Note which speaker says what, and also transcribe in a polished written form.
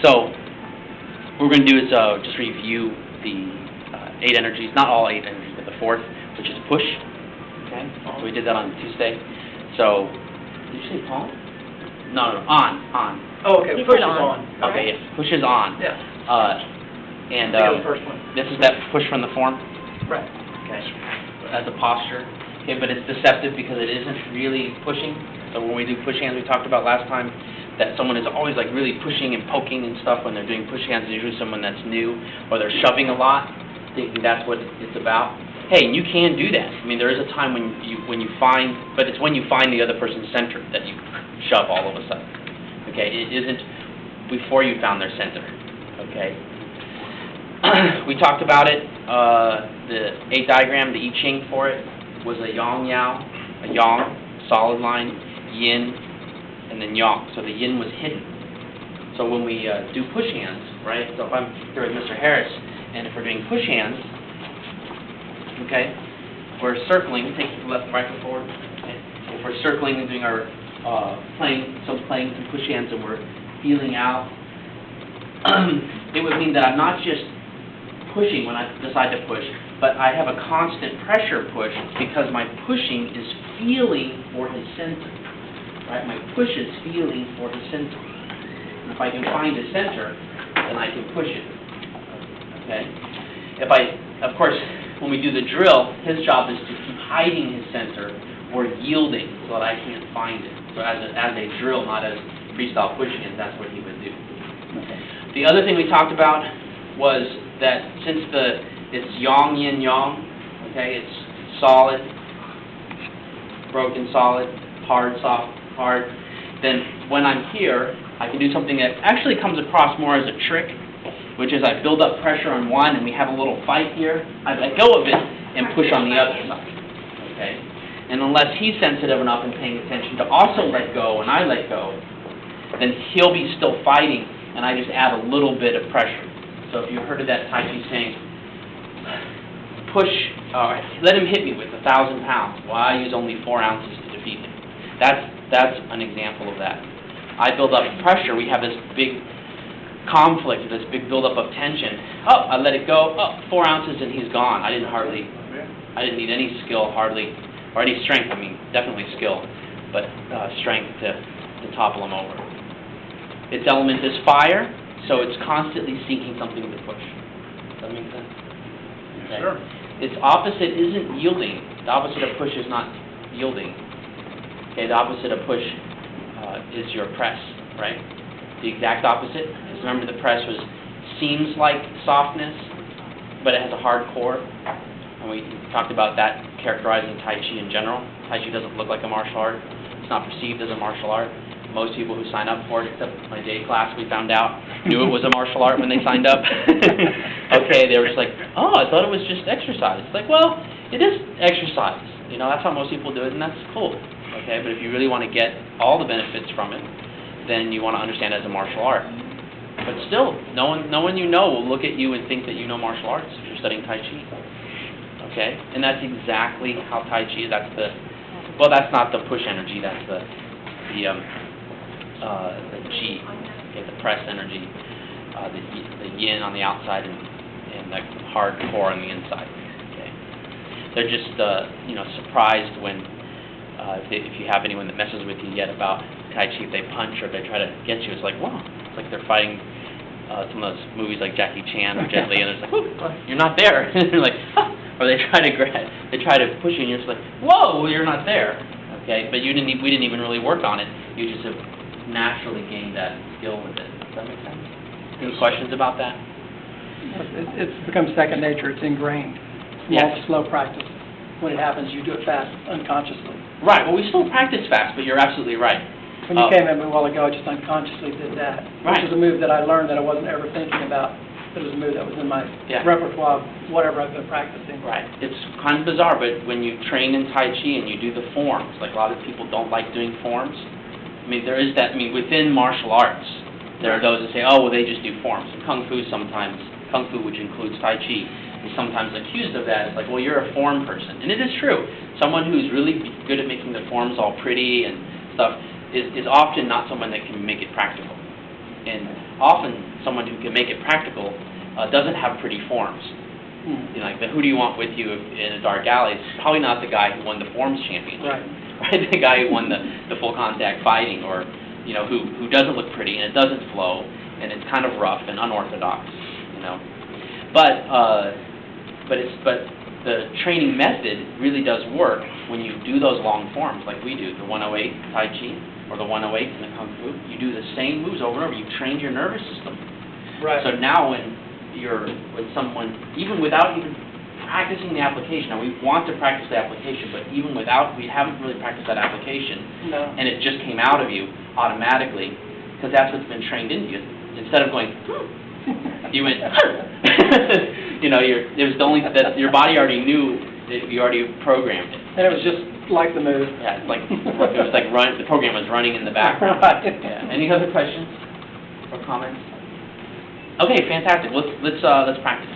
Speaker 1: So what we're going to do is just review the 8 energies, not all 8 energies, but the 4th, which is push. Okay, so we did that on Tuesday. So, did you say palm? No, on.
Speaker 2: Oh, okay, push is on.
Speaker 1: Okay, yes, push is on.
Speaker 2: Yeah.
Speaker 1: And
Speaker 2: the first one.
Speaker 1: this is that push from the form.
Speaker 2: Right.
Speaker 1: Okay, as a posture. Okay, but it's deceptive because it isn't really pushing. So when we do push hands, we talked about last time that someone is always like really pushing and poking and stuff when they're doing push hands. It's usually someone that's new or they're shoving a lot, thinking that's what it's about. Hey, and you can do that. I mean, there is a time when you find, but it's when you find the other person's center that you shove all of a sudden. Okay, it isn't before you found their center. Okay. We talked about it. The 8 diagram, the I Ching for it was a yang yao, a yang, solid line, yin, and then yang. So the yin was hidden. So when we do push hands, right? So if I'm here with Mr. Harris, and if we're doing push hands, okay, we're circling. Take the left and right foot forward. Okay. If we're circling and doing our playing some push hands, and we're feeling out, it would mean that I'm not just pushing when I decide to push, but I have a constant pressure push because my pushing is feeling for his center. Right? My push is feeling for his center. And if I can find his center, then I can push it. Okay? Of course, when we do the drill, his job is to keep hiding his center or yielding so that I can't find it. So as a drill, not as freestyle pushing it, that's what he would do. Okay. The other thing we talked about was that since it's yang, yin, yang, okay, it's solid, broken, solid, hard, soft, hard, then when I'm here, I can do something that actually comes across more as a trick, which is I build up pressure on one and we have a little fight here. I let go of it and push on the other side. Okay? And unless he's sensitive enough and paying attention to also let go and I let go, then he'll be still fighting and I just add a little bit of pressure. So if you heard of that Tai Chi saying, push, let him hit me with 1,000 pounds. Well, I use only 4 ounces to defeat him. That's an example of that. I build up pressure. We have this big conflict, this big buildup of tension. Oh, I let it go. Oh, 4 ounces and he's gone. I didn't need any skill hardly, or any strength. I mean, definitely skill, but strength to topple him over. Its element is fire, so it's constantly seeking something to push. Does that make sense? Okay.
Speaker 2: Sure.
Speaker 1: Its opposite isn't yielding. The opposite of push is not yielding. Okay, the opposite of push is your press, right? The exact opposite is, remember, the press seems like softness, but it has a hard core. And we talked about that characterizing Tai Chi in general. Tai Chi doesn't look like a martial art. It's not perceived as a martial art. Most people who sign up for it, except my day class, we found out, knew it was a martial art when they signed up. Okay, they were just like, oh, I thought it was just exercise. It's like, well, it is exercise. You know, that's how most people do it, and that's cool. Okay, but if you really want to get all the benefits from it, then you want to understand it as a martial art. But still, no one you know will look at you and think that you know martial arts if you're studying Tai Chi. Okay, and that's exactly how Tai Chi is. That's not the push energy. That's the Qi, okay, the press energy, the yin on the outside and the hard core on the inside. Okay, they're just surprised when if you have anyone that messes with you yet about Tai Chi, if they punch or they try to get you, it's like, wow, it's like they're fighting some of those movies like Jackie Chan or Jet Li, and it's like, whoa, you're not there. And they're like, huh. Or they try to push you, and you're just like, whoa, you're not there. Okay, but we didn't even really work on it. You just have naturally gained that skill with it. Does that make sense? Any questions about that?
Speaker 3: It's become second nature. It's ingrained.
Speaker 1: Yes.
Speaker 3: Slow practice. When it happens, you do it fast, unconsciously.
Speaker 1: Right. Well, we still practice fast, but you're absolutely right.
Speaker 3: When you came in a while ago, I just unconsciously did that.
Speaker 1: Right.
Speaker 3: Which is a move that I learned that I wasn't ever thinking about. It was a move that was in my repertoire, whatever I've been practicing.
Speaker 1: Right. It's kind of bizarre, but when you train in Tai Chi and you do the forms, like a lot of people don't like doing forms. I mean, there is that. I mean, within martial arts, there are those that say, oh, well, they just do forms. And Kung Fu, which includes Tai Chi, is sometimes accused of that. It's like, well, you're a form person. And it is true. Someone who's really good at making the forms all pretty and stuff is often not someone that can make it practical. And often someone who can make it practical doesn't have pretty forms. You know, like who do you want with you in a dark alley? It's probably not the guy who won the forms championship, right? The guy who won the full contact fighting, or you know, who doesn't look pretty and it doesn't flow and it's kind of rough and unorthodox, you know. But the training method really does work when you do those long forms like we do, the 108 Tai Chi or the 108 in the Kung Fu. You do the same moves over and over. You train your nervous system.
Speaker 3: Right.
Speaker 1: So now when you're with someone, even without even practicing the application, now we want to practice the application, but even without, we haven't really practiced that application, and it just came out of you automatically, because that's what's been trained into you. Instead of going, you went, you know, it was the only that your body already knew that you already programmed it.
Speaker 3: And it was just like the move.
Speaker 1: Yeah, it's like it was like the program was running in the background.
Speaker 3: Right.
Speaker 1: Yeah. Any other questions or comments? Okay, fantastic. Let's practice.